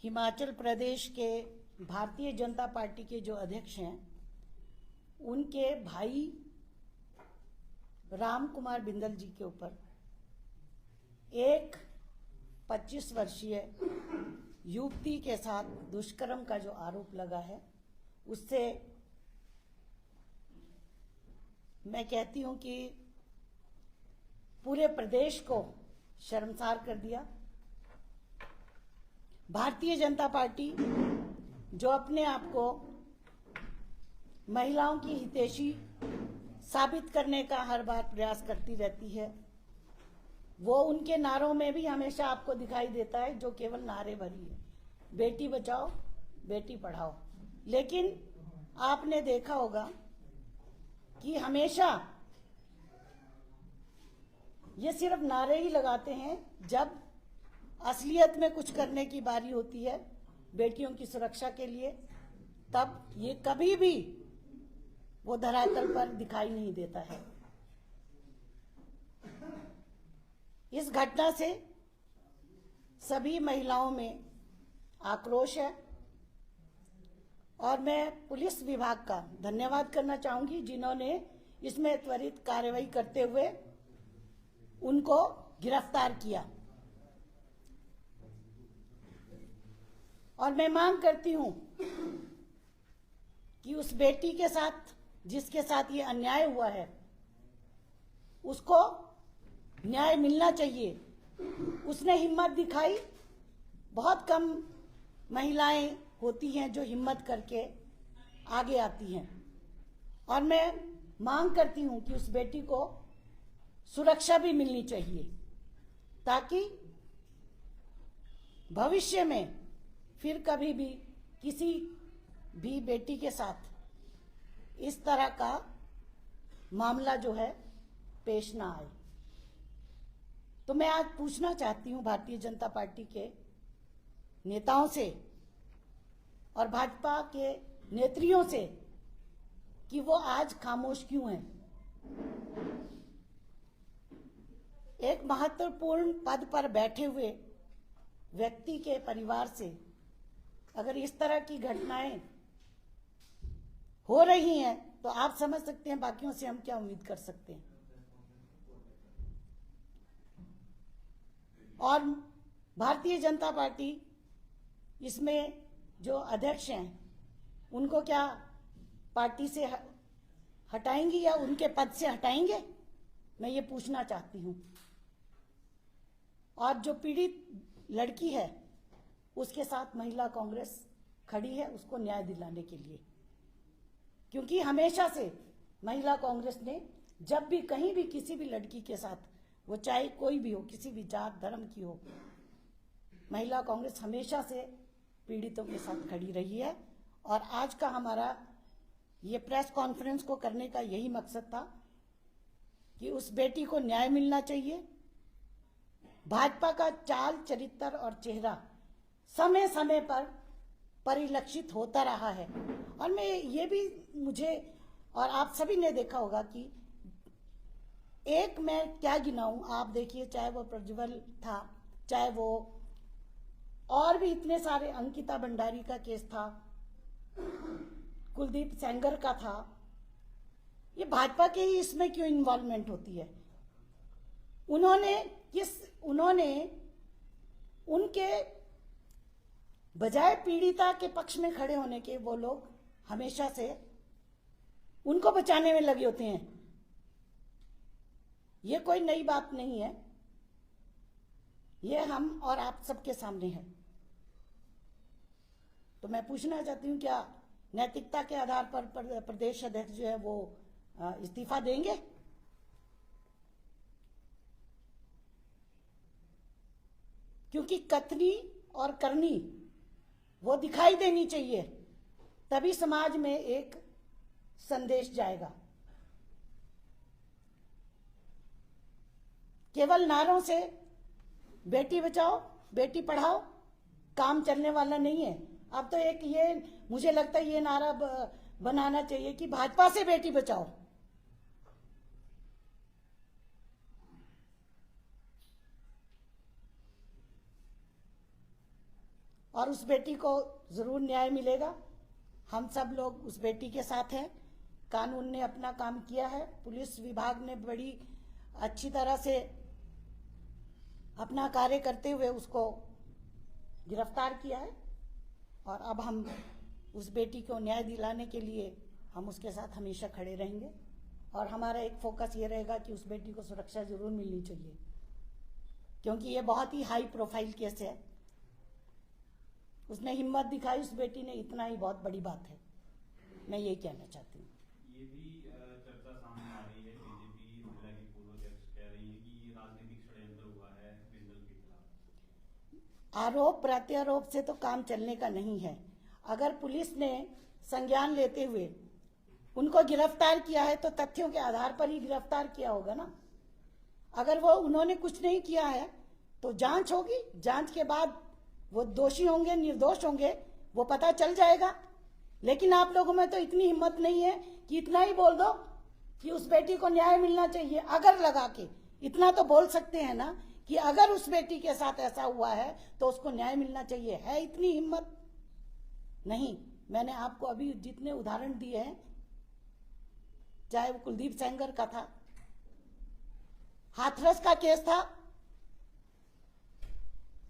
हिमाचल प्रदेश के भारतीय जनता पार्टी के जो अध्यक्ष हैं, उनके भाई राम कुमार बिंदल जी के ऊपर एक 25 वर्षीय युवती के साथ दुष्कर्म का जो आरोप लगा है, उससे मैं कहती हूं कि पूरे प्रदेश को शर्मसार कर दिया। भारतीय जनता पार्टी जो अपने आप को महिलाओं की हितैषी साबित करने का हर बार प्रयास करती रहती है, वो उनके नारों में भी हमेशा आपको दिखाई देता है जो केवल नारे भरी है, बेटी बचाओ बेटी पढ़ाओ। लेकिन आपने देखा होगा कि हमेशा ये सिर्फ नारे ही लगाते हैं, जब असलियत में कुछ करने की बारी होती है बेटियों की सुरक्षा के लिए, तब ये कभी भी वो धरातल पर दिखाई नहीं देता है। इस घटना से सभी महिलाओं में आक्रोश है और मैं पुलिस विभाग का धन्यवाद करना चाहूंगी, जिन्होंने इसमें त्वरित कार्रवाई करते हुए उनको गिरफ्तार किया। और मैं मांग करती हूं कि उस बेटी के साथ जिसके साथ ये अन्याय हुआ है, उसको न्याय मिलना चाहिए। उसने हिम्मत दिखाई। बहुत कम महिलाएं होती हैं जो हिम्मत करके आगे आती हैं, और मैं मांग करती हूं कि उस बेटी को सुरक्षा भी मिलनी चाहिए, ताकि भविष्य में फिर कभी भी किसी भी बेटी के साथ इस तरह का मामला जो है पेश ना आए। तो मैं आज पूछना चाहती हूं भारतीय जनता पार्टी के नेताओं से और भाजपा के नेत्रियों से कि वो आज खामोश क्यों हैं। एक महत्वपूर्ण पद पर बैठे हुए व्यक्ति के परिवार से अगर इस तरह की घटनाएं हो रही हैं, तो आप समझ सकते हैं बाकियों से हम क्या उम्मीद कर सकते हैं। और भारतीय जनता पार्टी इसमें जो अध्यक्ष हैं, उनको क्या पार्टी से हटाएंगी या उनके पद से हटाएंगे, मैं ये पूछना चाहती हूं। और जो पीड़ित लड़की है, उसके साथ महिला कांग्रेस खड़ी है उसको न्याय दिलाने के लिए, क्योंकि हमेशा से महिला कांग्रेस ने जब भी कहीं भी किसी भी लड़की के साथ, वो चाहे कोई भी हो, किसी भी जात धर्म की हो, महिला कांग्रेस हमेशा से पीड़ितों के साथ खड़ी रही है। और आज का हमारा ये प्रेस कॉन्फ्रेंस को करने का यही मकसद था कि उस बेटी को न्याय मिलना चाहिए। भाजपा का चाल चरित्र और चेहरा समय समय पर परिलक्षित होता रहा है, और मैं ये भी, मुझे और आप सभी ने देखा होगा कि एक मैं क्या गिनाऊं, आप देखिए, चाहे वो प्रज्वल था, चाहे वो और भी इतने सारे, अंकिता भंडारी का केस था, कुलदीप सेंगर का था, ये भाजपा के ही इसमें क्यों इन्वॉल्वमेंट होती है। उन्होंने उनके बजाय पीड़िता के पक्ष में खड़े होने के, वो लोग हमेशा से उनको बचाने में लगे होते हैं। ये कोई नई बात नहीं है, ये हम और आप सबके सामने है। तो मैं पूछना चाहती हूं, क्या नैतिकता के आधार पर प्रदेश अध्यक्ष जो है वो इस्तीफा देंगे? क्योंकि कथनी और करनी वो दिखाई देनी चाहिए, तभी समाज में एक संदेश जाएगा। केवल नारों से बेटी बचाओ बेटी पढ़ाओ काम चलने वाला नहीं है। अब तो एक ये, मुझे लगता है ये नारा बनाना चाहिए कि भाजपा से बेटी बचाओ। और उस बेटी को जरूर न्याय मिलेगा। हम सब लोग उस बेटी के साथ हैं। कानून ने अपना काम किया है, पुलिस विभाग ने बड़ी अच्छी तरह से अपना कार्य करते हुए उसको गिरफ्तार किया है, और अब हम उस बेटी को न्याय दिलाने के लिए हम उसके साथ हमेशा खड़े रहेंगे। और हमारा एक फोकस ये रहेगा कि उस बेटी को सुरक्षा जरूर मिलनी चाहिए, क्योंकि ये बहुत ही हाई प्रोफाइल केस है। उसने हिम्मत दिखाई, उस बेटी ने, इतना ही बहुत बड़ी बात है। मैं यही कहना चाहती हूँ। ये भी चर्चा सामने आ रही है, बीजेपी महिला की पूर्व अध्यक्ष कह रही है कि ये राजनीतिक षड्यंत्र हुआ है बिंदल के खिलाफ। आरोप प्रत्यारोप से तो काम चलने का नहीं है। अगर पुलिस ने संज्ञान लेते हुए उनको गिरफ्तार किया है तो तथ्यों के आधार पर ही गिरफ्तार किया होगा ना। अगर वो उन्होंने कुछ नहीं किया है तो जांच होगी, जांच के बाद वो दोषी होंगे निर्दोष होंगे वो पता चल जाएगा। लेकिन आप लोगों में तो इतनी हिम्मत नहीं है कि इतना ही बोल दो कि उस बेटी को न्याय मिलना चाहिए। अगर लगा के इतना तो बोल सकते हैं ना कि अगर उस बेटी के साथ ऐसा हुआ है तो उसको न्याय मिलना चाहिए। है इतनी हिम्मत? नहीं। मैंने आपको अभी जितने उदाहरण दिए हैं, चाहे वो कुलदीप सेंगर का था, हाथरस का केस था,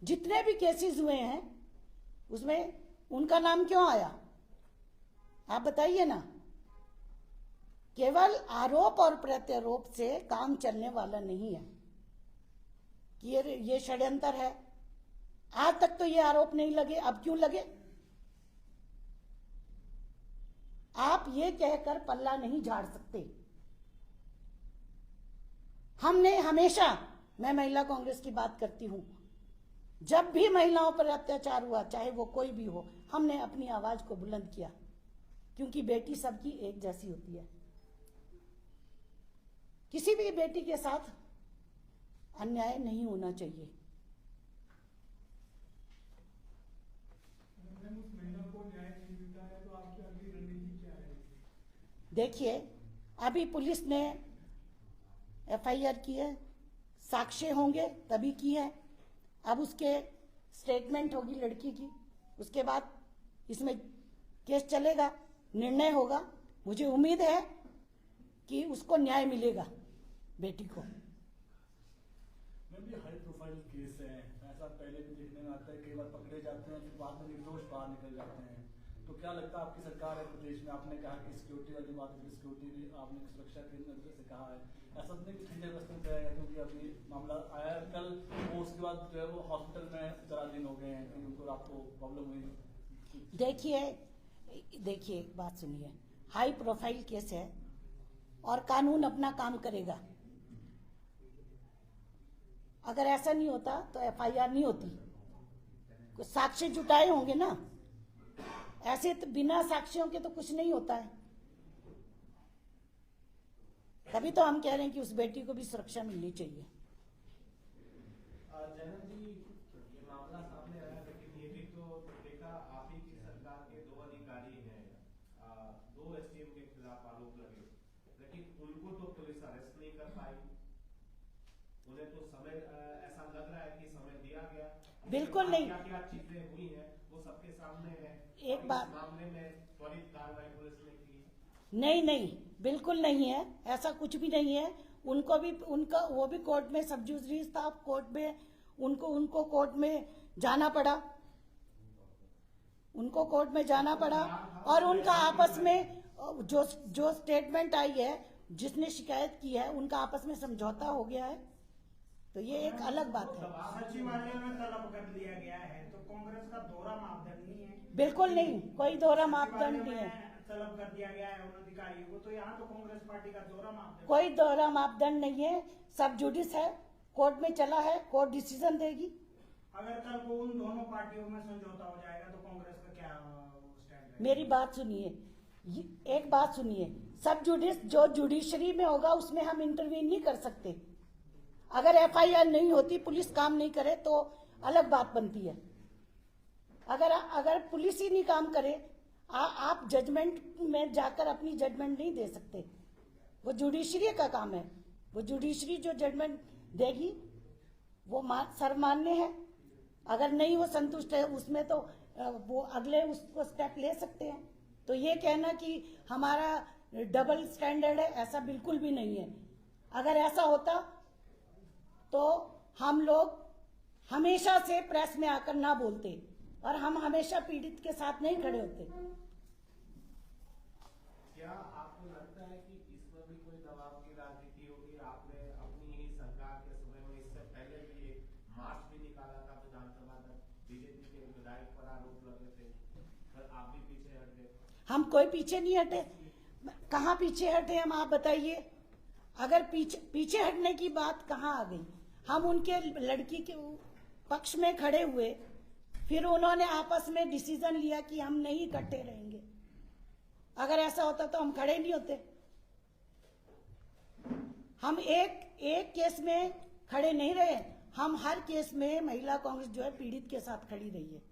जितने भी केसेस हुए हैं उसमें उनका नाम क्यों आया? आप बताइए ना। केवल आरोप और प्रत्यारोप से काम चलने वाला नहीं है कि ये षड्यंत्र है। आज तक तो ये आरोप नहीं लगे, अब क्यों लगे? आप ये कहकर पल्ला नहीं झाड़ सकते। हमने हमेशा, मैं महिला कांग्रेस की बात करती हूं, जब भी महिलाओं पर अत्याचार हुआ, चाहे वो कोई भी हो, हमने अपनी आवाज को बुलंद किया, क्योंकि बेटी सबकी एक जैसी होती है। किसी भी बेटी के साथ अन्याय नहीं होना चाहिए। देखिए, अभी पुलिस ने एफआईआर की है, साक्ष्य होंगे तभी की है। अब उसके स्टेटमेंट होगी लड़की की, उसके बाद इसमें केस चलेगा, निर्णय होगा। मुझे उम्मीद है कि उसको न्याय मिलेगा बेटी को। भी हाई प्रोफाइल केस है, ऐसा पहले भी देखने में आता है, कई बार पकड़े जाते हैं फिर बाद में निर्दोष बाहर निकल जाते हैं। तो क्या लगता है आपकी सरकार है प्रदेश में, आपने कहा कि सिक्योरिटी वाली बात है, सिक्योरिटी भी आपने सुरक्षा के नजर से कहा है, ऐसा नहीं कि ठंडे बस्ते में रहेगा? क्योंकि अभी मामला आया कल, वो उसके बाद जो है वो हॉस्पिटल में 4 दिन हो गए हैं, कि उनको आपको प्रॉब्लम हुई? देखिए बात सुनिए, हाई प्रोफाइल केस है और कानून अपना काम करेगा। अगर ऐसा नहीं होता तो एफआईआर नहीं होती, कुछ साक्ष्य जुटाए होंगे ना। ऐसे तो बिना साक्ष्यों के तो कुछ नहीं होता है। तभी तो हम कह रहे हैं कि उस बेटी को भी सुरक्षा मिलनी चाहिए। जैनब जी, ये मामला सामने आया, लेकिन ये भी तो देखा, आप ही की सरकार के 2 अधिकारी हैं, 2 एसडीएम के खिलाफ आरोप लगे, लेकिन उनको तो पुलिस अरेस्ट नहीं कर पाई। उन्हें तो समय, ऐसा लग रहा है कि समय दिया गया। बिल्कुल नहीं। क्या चीजें हुई हैं वो सबके सामने है। एक बात, मामले में त्वरित कार्रवाई पुलिस ने की? नहीं, बिल्कुल नहीं है, ऐसा कुछ भी नहीं है। उनको भी, उनका वो भी कोर्ट में सब जुडिस था, कोर्ट में उनको कोर्ट में जाना पड़ा, उनको कोर्ट में जाना पड़ा। और उनका आपस में जो स्टेटमेंट आई है, जिसने शिकायत की है, उनका आपस में समझौता हो गया है। तो ये एक अलग बात है। सचिवालय में तलब कर लिया गया है, तो कांग्रेस का दोहरा मापदंड नहीं है? बिल्कुल नहीं, कोई दोहरा मापदंड नहीं है। तलब कर दिया गया है उन अधिकारियों को, तो यहाँ तो कांग्रेस पार्टी का दोहरा मापदंड, कोई दोहरा मापदंड नहीं है। सब जुडिस है, कोर्ट में चला है, कोर्ट डिसीजन देगी। अगर कल को उन दोनों पार्टियों में समझौता हो जाएगा तो कांग्रेस का क्या स्टैंड है? मेरी बात सुनिए, एक बात सुनिए, सब जुडिस जो जुडिशरी में होगा उसमें हम इंटरवीन नहीं कर सकते। अगर एफआईआर नहीं होती, पुलिस काम नहीं करे तो अलग बात बनती है। अगर पुलिस ही नहीं काम करे, आप जजमेंट में जाकर अपनी जजमेंट नहीं दे सकते। वो जुडिशरी का काम है। वो जुडिशरी जो जजमेंट देगी वो सर्वमान्य है। अगर नहीं वो संतुष्ट है उसमें तो वो अगले उसको स्टेप ले सकते हैं। तो ये कहना कि हमारा डबल स्टैंडर्ड है, ऐसा बिल्कुल भी नहीं है। अगर ऐसा होता तो हम लोग हमेशा से प्रेस में आकर ना बोलते और हम हमेशा पीड़ित के साथ नहीं खड़े होते। क्या आपको लगता है कि इसमें भी कोई दबाव की राजनीति होगी? आपने अपनी ही सरकार के समय में इससे पहले भी एक मार्च भी निकाला था विधानसभा तक, बीजेपी के विधायक पर आरोप लगे थे, पर आप भी पीछे हट गए। हम कोई पीछे नहीं हटे। कहाँ पीछे हटे हम, आप बताइए। अगर पीछे हटने की बात कहाँ आ गई? हम उनके लड़की के पक्ष में खड़े हुए, फिर उन्होंने आपस में डिसीजन लिया कि हम नहीं इकट्ठे रहेंगे। अगर ऐसा होता तो हम खड़े नहीं होते। हम एक केस में खड़े नहीं रहे, हम हर केस में महिला कांग्रेस जो है पीड़ित के साथ खड़ी रही है।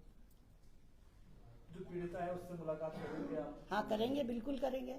जो पीड़िता है उससे मुलाकात करेंगे आप? हाँ करेंगे, बिल्कुल करेंगे।